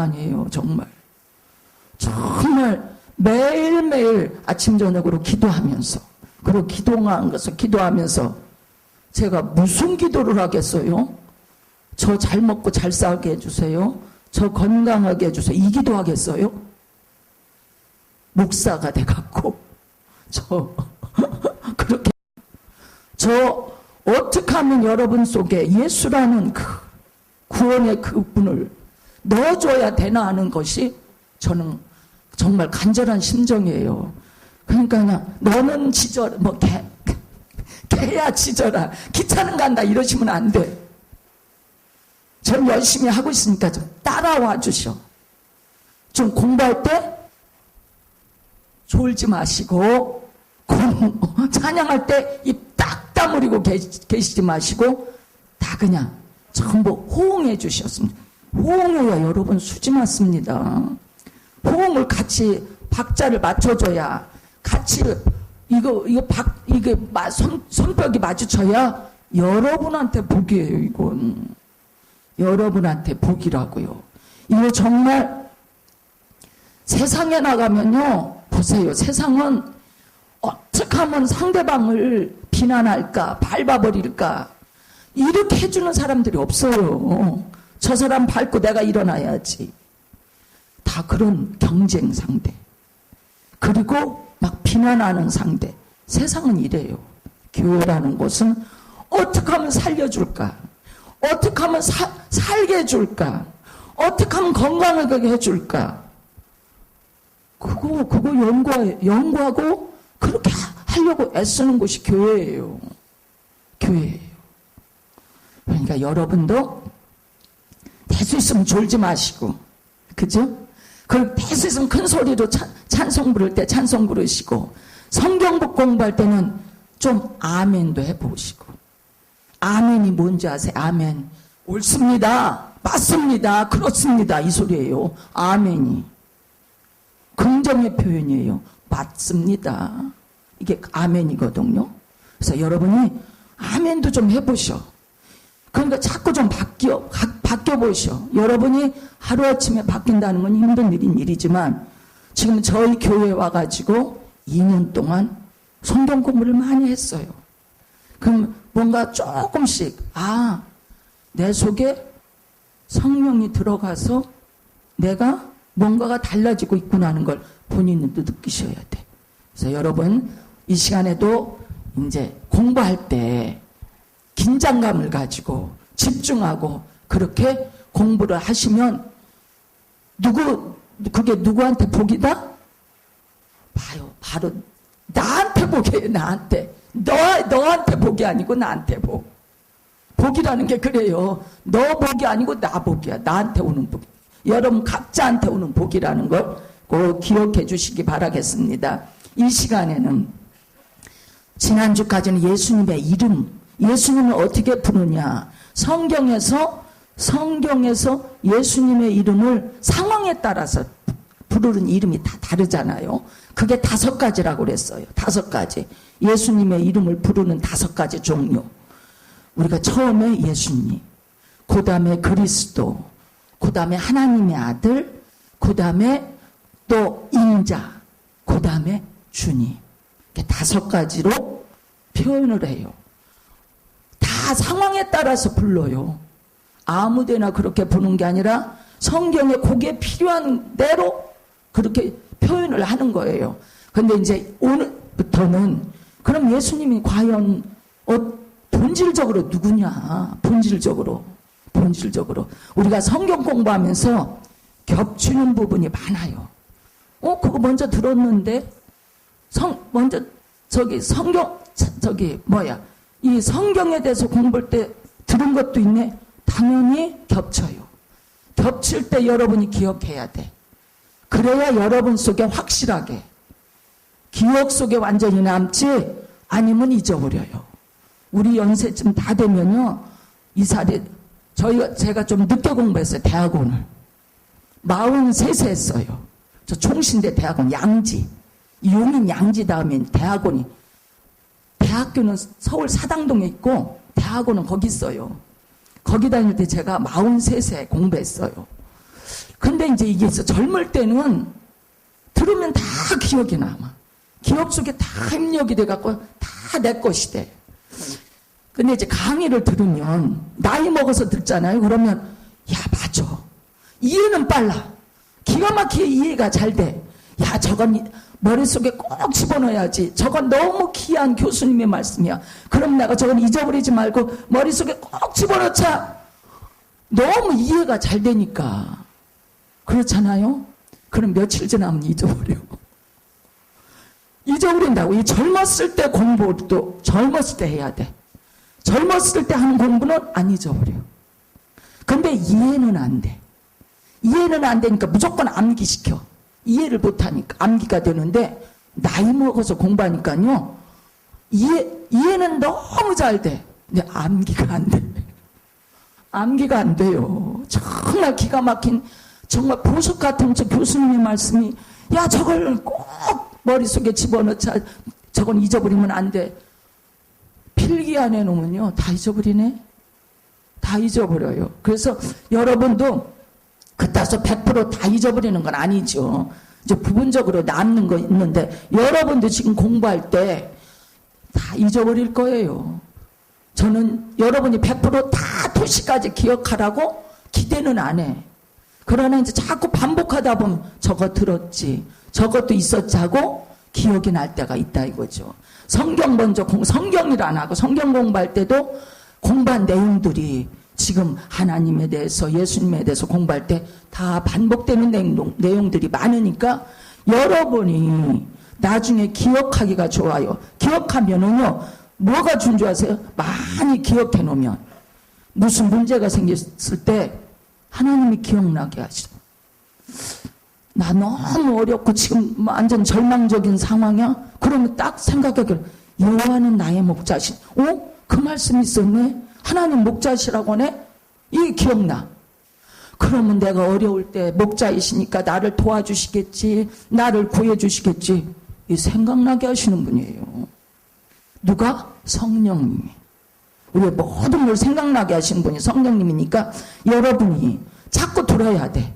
아니에요. 정말 매일매일 아침 저녁으로 기도하면서, 그리고 기도하면서 제가 무슨 기도를 하겠어요? 저 잘 먹고 잘 살게 해주세요. 저 건강하게 해주세요. 이 기도하겠어요? 목사가 돼갖고 그렇게 어떻게 하면 여러분 속에 예수라는 그 구원의 그분을 넣어줘야 되나 하는 것이 저는 정말 간절한 심정이에요. 그러니까 그냥 너는 지져라, 개야 지져라, 기차는 간다 이러시면 안 돼. 전 열심히 하고 있으니까 좀 따라와 주셔. 좀 공부할 때 졸지 마시고, 찬양할 때 입 딱 다물고 계시지 마시고 다 그냥 전부 호응해 주셨습니다. 호응해야 여러분 수지 맞습니다. 호응을 같이 박자를 맞춰줘야, 같이 손뼉이 마주쳐야 여러분한테 복이에요. 이건 여러분한테 복이라고요. 이거 정말 세상에 나가면요, 보세요. 세상은 어떻게 하면 상대방을 비난할까, 밟아버릴까, 이렇게 해주는 사람들이 없어요. 저 사람 밟고 내가 일어나야지. 다 그런 경쟁 상대, 그리고 막 비난하는 상대. 세상은 이래요. 교회라는 곳은 어떻게 하면 살려줄까, 어떻게 하면 살게 해줄까, 어떻게 하면 건강하게 해줄까, 그거 연구하고 그렇게 하려고 애쓰는 곳이 교회예요. 교회예요. 그러니까 여러분도 될 수 있으면 졸지 마시고, 그죠? 그리고 될 수 있으면 큰 소리로 찬송 부를 때 찬송 부르시고, 성경북 공부할 때는 좀 아멘도 해보시고. 아멘이 뭔지 아세요? 아멘. 옳습니다. 맞습니다. 그렇습니다. 이 소리예요. 아멘이. 긍정의 표현이에요. 맞습니다. 이게 아멘이거든요. 그래서 여러분이 아멘도 좀 해보셔. 그러니까 자꾸 좀 바뀌어보셔. 여러분이 하루아침에 바뀐다는 건 힘든 일이지만, 지금 저희 교회에 와가지고 2년 동안 성경 공부를 많이 했어요. 그럼 뭔가 조금씩, 내 속에 성령이 들어가서 내가 뭔가가 달라지고 있구나 하는 걸 본인도 느끼셔야 돼. 그래서 여러분, 이 시간에도 이제 공부할 때 긴장감을 가지고 집중하고 그렇게 공부를 하시면, 그게 누구한테 복이다? 봐요. 바로 나한테 복이에요. 나한테. 너한테 복이 아니고 나한테 복. 복이라는 게 그래요. 너 복이 아니고 나 복이야. 나한테 오는 복. 여러분 각자한테 오는 복이라는 걸 꼭 기억해 주시기 바라겠습니다. 이 시간에는 지난주까지는 예수님의 이름, 예수님을 어떻게 부르냐, 성경에서 예수님의 이름을 상황에 따라서 부르는 이름이 다 다르잖아요. 그게 5가지라고 그랬어요. 5가지. 예수님의 이름을 부르는 5가지 종류. 우리가 처음에 예수님, 그 다음에 그리스도, 그 다음에 하나님의 아들, 그 다음에 또 인자, 그 다음에 주님. 이렇게 5가지로 표현을 해요. 다 상황에 따라서 불러요. 아무데나 그렇게 부르는 게 아니라 성경에 거기에 필요한 대로 그렇게 표현을 하는 거예요. 근데 이제 오늘부터는 그럼 예수님이 과연 본질적으로 누구냐? 본질적으로 우리가 성경 공부하면서 겹치는 부분이 많아요. 그거 먼저 들었는데 이 성경에 대해서 공부할 때 들은 것도 있네. 당연히 겹쳐요. 겹칠 때 여러분이 기억해야 돼. 그래야 여러분 속에 확실하게, 기억 속에 완전히 남지, 아니면 잊어버려요. 우리 연세쯤 다 되면요, 제가 좀 늦게 공부했어요. 대학원을 43세 했어요. 저 총신대 대학원 양지, 용인 양지 다음에 대학원이, 대학교는 서울 사당동에 있고 대학원은 거기 있어요. 거기 다닐 때 제가 43세 공부했어요. 근데 이제 이게 있어. 젊을 때는 들으면 다 기억이 남아. 기억 속에 다 입력이 돼갖고 다 내 것이 돼. 근데 이제 강의를 들으면 나이 먹어서 듣잖아요. 그러면 야 맞아. 이해는 빨라. 기가 막히게 이해가 잘 돼. 야 저건 머릿속에 꼭 집어넣어야지. 저건 너무 귀한 교수님의 말씀이야. 그럼 내가 저건 잊어버리지 말고 머릿속에 꼭 집어넣자. 너무 이해가 잘 되니까. 그렇잖아요? 그럼 며칠 지나면 잊어버려. 잊어버린다고. 이 젊었을 때 공부도 젊었을 때 해야 돼. 젊었을 때 하는 공부는 안 잊어버려. 근데 이해는 안 돼. 이해는 안 되니까 무조건 암기시켜. 이해를 못하니까 암기가 되는데 나이 먹어서 공부하니까요. 이해는 너무 잘 돼. 근데 암기가 안 돼. 암기가 안 돼요. 정말 기가 막힌 정말 보석 같은 저 교수님의 말씀이 야 저걸 꼭 머릿속에 집어넣자. 저건 잊어버리면 안 돼. 필기 안에 놓으면요. 다 잊어버리네. 다 잊어버려요. 그래서 여러분도 그따서 100% 다 잊어버리는 건 아니죠. 이제 부분적으로 남는 거 있는데 여러분도 지금 공부할 때 다 잊어버릴 거예요. 저는 여러분이 100%다 토시까지 기억하라고 기대는 안 해. 그러나 이제 자꾸 반복하다 보면 저거 들었지. 저것도 있었지 하고 기억이 날 때가 있다 이거죠. 성경 먼저 성경일 안 하고 성경 공부할 때도 공부한 내용들이 지금 하나님에 대해서 예수님에 대해서 공부할 때 다 반복되는 내용들이 많으니까 여러분이 나중에 기억하기가 좋아요. 기억하면은요 뭐가 준비하세요? 많이 기억해 놓으면 무슨 문제가 생겼을 때 하나님이 기억나게 하시죠. 나 너무 어렵고 지금 완전 절망적인 상황이야? 그러면 딱 생각하기를 여호와는 나의 목자신. 그 말씀이 있었네? 하나님 목자시라고 하네? 이게 기억나. 그러면 내가 어려울 때 목자이시니까 나를 도와주시겠지. 나를 구해주시겠지. 이 생각나게 하시는 분이에요. 누가? 성령님이. 우리 모든 걸 생각나게 하시는 분이 성령님이니까 여러분이 자꾸 들어야 돼.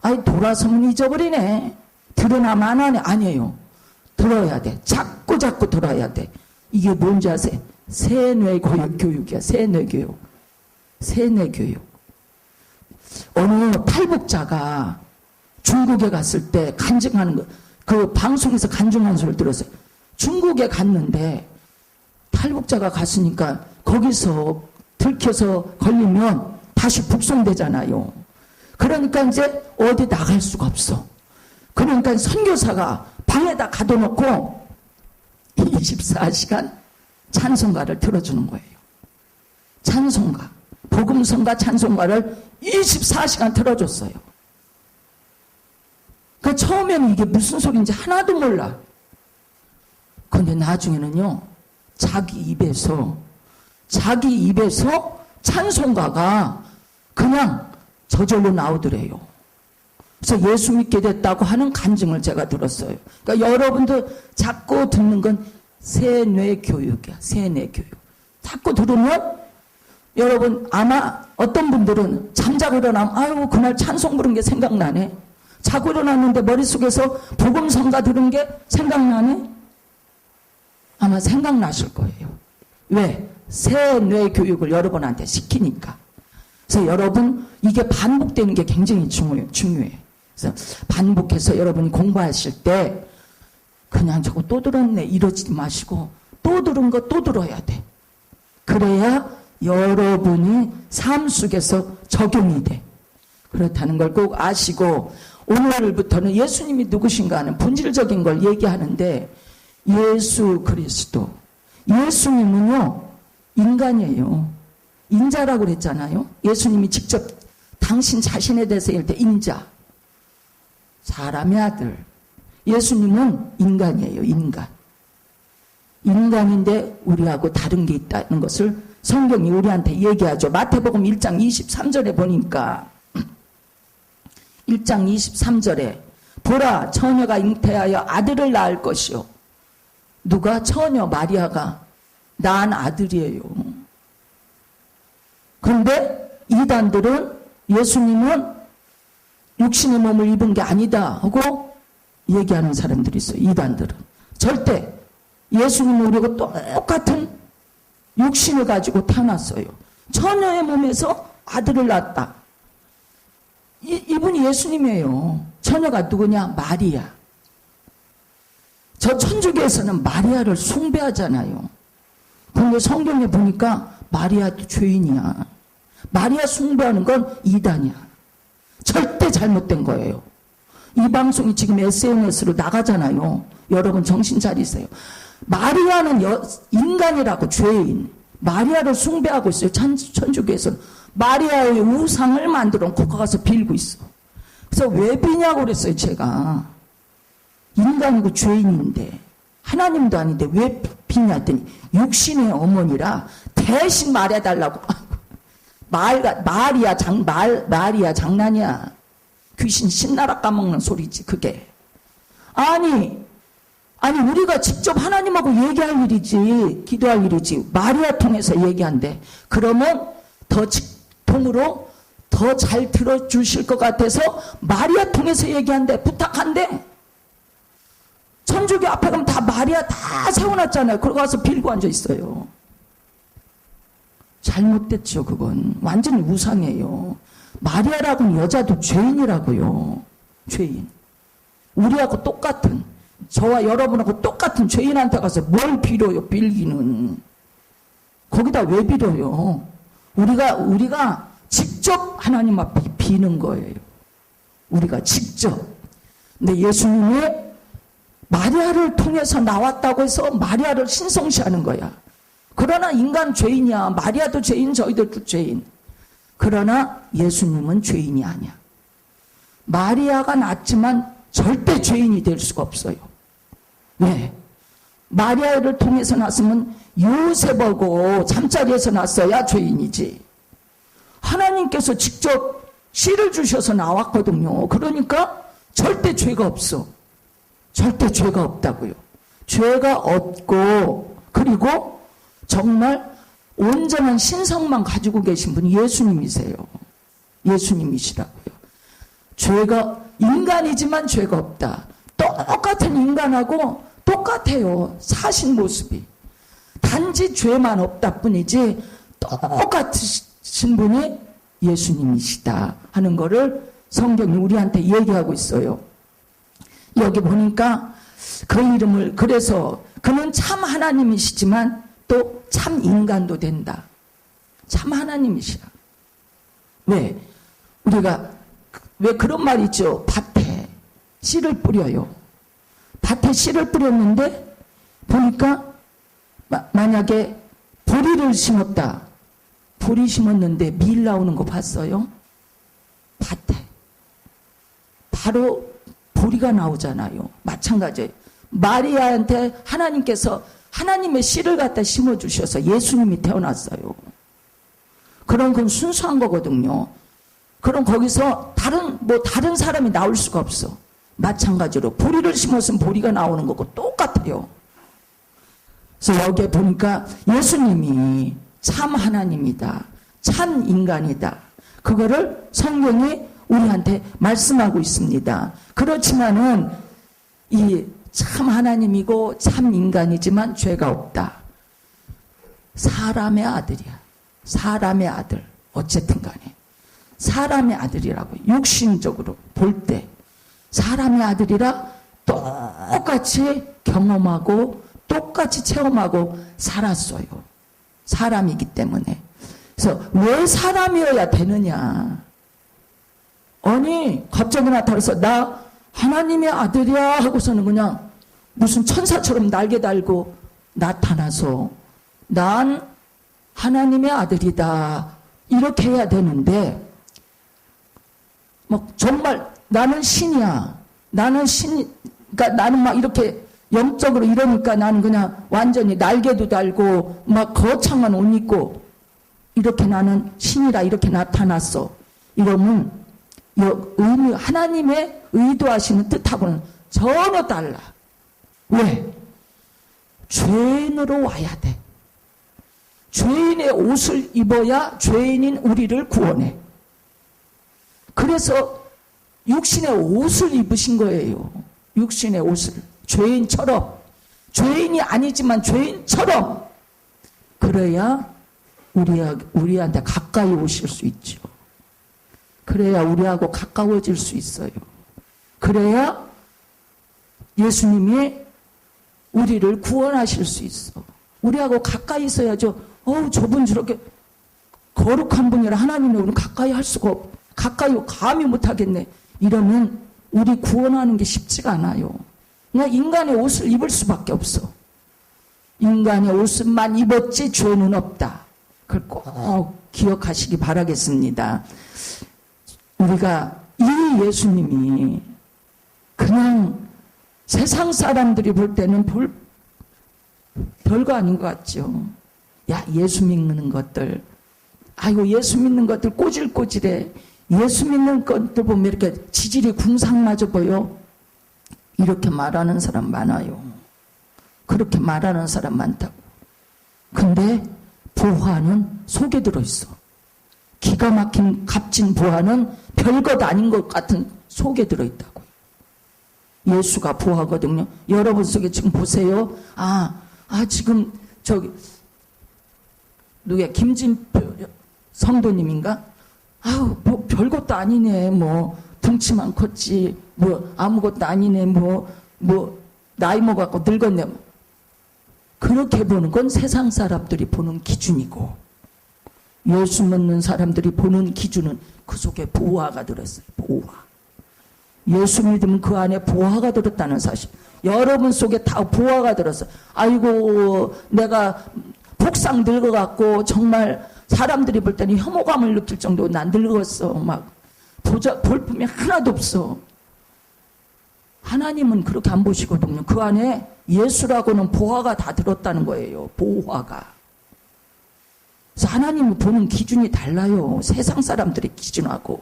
아이 돌아서면 잊어버리네. 들으나만 안 하네. 아니에요. 들어야 돼. 자꾸 들어야 돼. 이게 뭔지 아세요? 세뇌 교육이야. 세뇌 교육. 세뇌 교육. 어느 탈북자가 중국에 갔을 때 간증하는 거, 그 방송에서 간증한 소리를 들었어요. 중국에 갔는데 탈북자가 갔으니까 거기서 들켜서 걸리면 다시 북송되잖아요. 그러니까 이제 어디 나갈 수가 없어. 그러니까 선교사가 방에다 가둬놓고 24시간 찬송가를 들어주는 거예요. 찬송가. 복음성가 찬송가를 24시간 틀어줬어요. 그 처음에는 이게 무슨 소리인지 하나도 몰라. 근데 나중에는요, 자기 입에서 찬송가가 그냥 저절로 나오더래요. 그래서 예수 믿게 됐다고 하는 간증을 제가 들었어요. 그러니까 여러분도 자꾸 듣는 건 세뇌 교육이야. 세뇌 교육. 자꾸 들으면 여러분 아마 어떤 분들은 잠자고 일어나면 아유 그날 찬송 부른 게 생각나네. 자고 일어났는데 머릿속에서 복음성가 들은 게 생각나네. 아마 생각나실 거예요. 왜? 세뇌 교육을 여러분한테 시키니까. 그래서 여러분 이게 반복되는 게 굉장히 중요해. 그래서 반복해서 여러분이 공부하실 때 그냥 저거 또 들었네 이러지 마시고 또 들은 거 또 들어야 돼. 그래야 여러분이 삶 속에서 적용이 돼. 그렇다는 걸 꼭 아시고 오늘부터는 예수님이 누구신가 하는 본질적인 걸 얘기하는데 예수 그리스도. 예수님은요 인간이에요. 인자라고 그랬잖아요. 예수님이 직접 당신 자신에 대해서 얘기할 때 인자. 사람의 아들. 예수님은 인간이에요. 인간. 인간인데 우리하고 다른 게 있다는 것을 성경이 우리한테 얘기하죠. 마태복음 1장 23절에 보니까 1장 23절에 보라 처녀가 잉태하여 아들을 낳을 것이요. 누가? 처녀 마리아가 낳은 아들이에요. 그런데 이단들은 예수님은 육신의 몸을 입은 게 아니다 하고 얘기하는 사람들이 있어요. 이단들은. 절대 예수님은 우리가 똑같은 육신을 가지고 태어났어요. 처녀의 몸에서 아들을 낳았다. 이분이 예수님이에요. 처녀가 누구냐? 마리아. 저 천주교에서는 마리아를 숭배하잖아요. 그런데 성경에 보니까 마리아도 죄인이야. 마리아 숭배하는 건 이단이야. 절대 잘못된 거예요. 이 방송이 지금 SNS로 나가잖아요. 여러분 정신 차리세요. 마리아는 인간이라고, 죄인. 마리아를 숭배하고 있어요. 천주교에서는. 마리아의 우상을 만들어 놓고 가서 빌고 있어. 그래서 왜 비냐고 그랬어요, 제가. 인간이고 죄인인데, 하나님도 아닌데 왜 비냐 했더니, 육신의 어머니라 대신 말해달라고. 마리아 장난이야. 귀신 신나라 까먹는 소리지, 그게. 아니, 우리가 직접 하나님하고 얘기할 일이지, 기도할 일이지. 마리아 통해서 얘기한대. 그러면 더 직통으로 더 잘 들어주실 것 같아서 마리아 통해서 얘기한대. 부탁한대. 천주교 앞에 가면 다 마리아 다 세워놨잖아요. 그러고 가서 빌고 앉아 있어요. 잘못됐죠, 그건. 완전히 우상이에요. 마리아라고는 여자도 죄인이라고요. 죄인. 우리하고 똑같은, 저와 여러분하고 똑같은 죄인한테 가서 뭘 빌어요, 빌기는. 거기다 왜 빌어요? 우리가 직접 하나님 앞에 비는 거예요. 우리가 직접. 근데 예수님이 마리아를 통해서 나왔다고 해서 마리아를 신성시하는 거야. 그러나 인간 죄인이야. 마리아도 죄인, 저희들도 죄인. 그러나 예수님은 죄인이 아니야. 마리아가 낳았지만 절대 죄인이 될 수가 없어요. 왜? 마리아를 통해서 낳았으면 요셉하고 잠자리에서 낳았어야 죄인이지. 하나님께서 직접 씨를 주셔서 나왔거든요. 그러니까 절대 죄가 없어. 절대 죄가 없다고요. 죄가 없고, 그리고 정말 온전한 신성만 가지고 계신 분이 예수님이세요. 예수님이시라고요. 죄가, 인간이지만 죄가 없다. 똑같은 인간하고 똑같아요. 사신 모습이. 단지 죄만 없다 뿐이지 똑같으신 분이 예수님이시다 하는 거를 성경이 우리한테 얘기하고 있어요. 여기 보니까 그 이름을, 그래서 그는 참 하나님이시지만 또 참 인간도 된다. 참 하나님이시야. 왜? 우리가 왜 그런 말 있죠? 밭에 씨를 뿌려요. 밭에 씨를 뿌렸는데 보니까 만약에 보리를 심었다. 보리 심었는데 밀 나오는 거 봤어요? 밭에. 바로 보리가 나오잖아요. 마찬가지예요. 마리아한테 하나님께서 하나님의 씨를 갖다 심어주셔서 예수님이 태어났어요. 그런 건 순수한 거거든요. 그럼 거기서 다른 사람이 나올 수가 없어. 마찬가지로 보리를 심었으면 보리가 나오는 거고 똑같아요. 그래서 여기에 보니까 예수님이 참 하나님이다. 참 인간이다. 그거를 성경이 우리한테 말씀하고 있습니다. 그렇지만은 이 참 하나님이고 참 인간이지만 죄가 없다. 사람의 아들이야. 사람의 아들. 어쨌든 간에. 사람의 아들이라고. 육신적으로 볼 때. 사람의 아들이라 똑같이 경험하고 똑같이 체험하고 살았어요. 사람이기 때문에. 그래서 왜 사람이어야 되느냐. 아니 갑자기 나타나서 나 하나님의 아들이야 하고서는 그냥 무슨 천사처럼 날개 달고 나타나서 난 하나님의 아들이다 이렇게 해야 되는데 막 정말 나는 신이야. 나는 신, 그러니까 나는 막 이렇게 영적으로 이러니까 나는 그냥 완전히 날개도 달고 막 거창한 옷 입고 이렇게 나는 신이라 이렇게 나타났어. 이러면 하나님의 의도하시는 뜻하고는 전혀 달라. 왜? 죄인으로 와야 돼. 죄인의 옷을 입어야 죄인인 우리를 구원해. 그래서 육신의 옷을 입으신 거예요. 육신의 옷을. 죄인처럼. 죄인이 아니지만 죄인처럼. 그래야 우리한테 가까이 오실 수 있죠. 그래야 우리하고 가까워질 수 있어요. 그래야 예수님이 우리를 구원하실 수 있어. 우리하고 가까이 있어야죠. 저분 저렇게 거룩한 분이라 하나님이 우리는 가까이 할 수가 가까이 감히 못하겠네. 이러면 우리 구원하는 게 쉽지가 않아요. 그냥 인간의 옷을 입을 수밖에 없어. 인간의 옷만 입었지 죄는 없다. 그걸 꼭 기억하시기 바라겠습니다. 우리가 이 예수님이 그냥 세상 사람들이 볼 때는 별거 아닌 것 같죠. 야, 예수 믿는 것들, 아이고 예수 믿는 것들 꼬질꼬질해. 예수 믿는 것들 보면 이렇게 지질이 궁상맞아 보여. 이렇게 말하는 사람 많아요. 그렇게 말하는 사람 많다고. 근데 보화는 속에 들어있어. 기가 막힌 값진 보화는 별것 아닌 것 같은 속에 들어있다고. 예수가 보화거든요. 여러분 속에 지금 보세요. 지금 누구야? 김진표 성도님인가? 뭐 별것도 아니네. 뭐 덩치만 컸지. 뭐 아무것도 아니네. 뭐 나이 먹었고 늙었네. 그렇게 보는 건 세상 사람들이 보는 기준이고, 예수 믿는 사람들이 보는 기준은 그 속에 보화가 들었어요. 보화. 예수 믿으면 그 안에 보화가 들었다는 사실. 여러분 속에 다 보화가 들었어. 아이고 내가 복상 늙어갖고 정말 사람들이 볼 때는 혐오감을 느낄 정도로 난 늙었어. 막 볼품이 하나도 없어. 하나님은 그렇게 안 보시거든요. 그 안에 예수라고는 보화가 다 들었다는 거예요. 보화가. 그래서 하나님이 보는 기준이 달라요. 세상 사람들의 기준하고.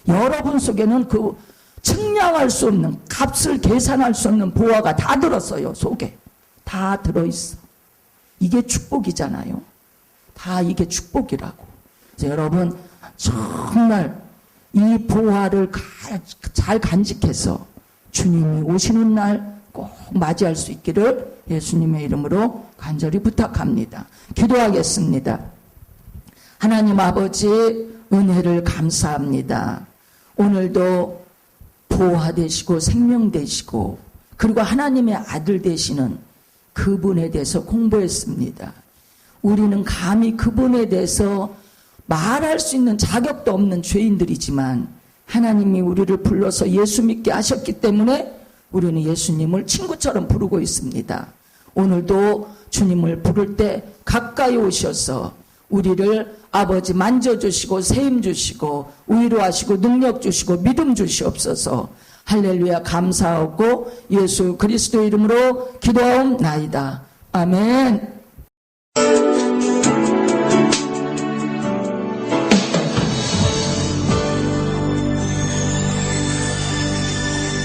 여러분 속에는 그 측량할 수 없는, 값을 계산할 수 없는 보화가 다 들었어요. 속에. 다 들어있어. 이게 축복이잖아요. 다 이게 축복이라고. 그래서 여러분 정말 이 보화를 잘 간직해서 주님이 오시는 날 꼭 맞이할 수 있기를 예수님의 이름으로 간절히 부탁합니다. 기도하겠습니다. 하나님 아버지, 은혜를 감사합니다. 오늘도 보화 되시고 생명 되시고 그리고 하나님의 아들 되시는 그분에 대해서 공부했습니다. 우리는 감히 그분에 대해서 말할 수 있는 자격도 없는 죄인들이지만 하나님이 우리를 불러서 예수 믿게 하셨기 때문에 우리는 예수님을 친구처럼 부르고 있습니다. 오늘도 주님을 부를 때 가까이 오셔서 우리를 아버지 만져주시고 세임 주시고 위로하시고 능력 주시고 믿음 주시옵소서. 할렐루야 감사하고 예수 그리스도 이름으로 기도하옵나이다. 아멘.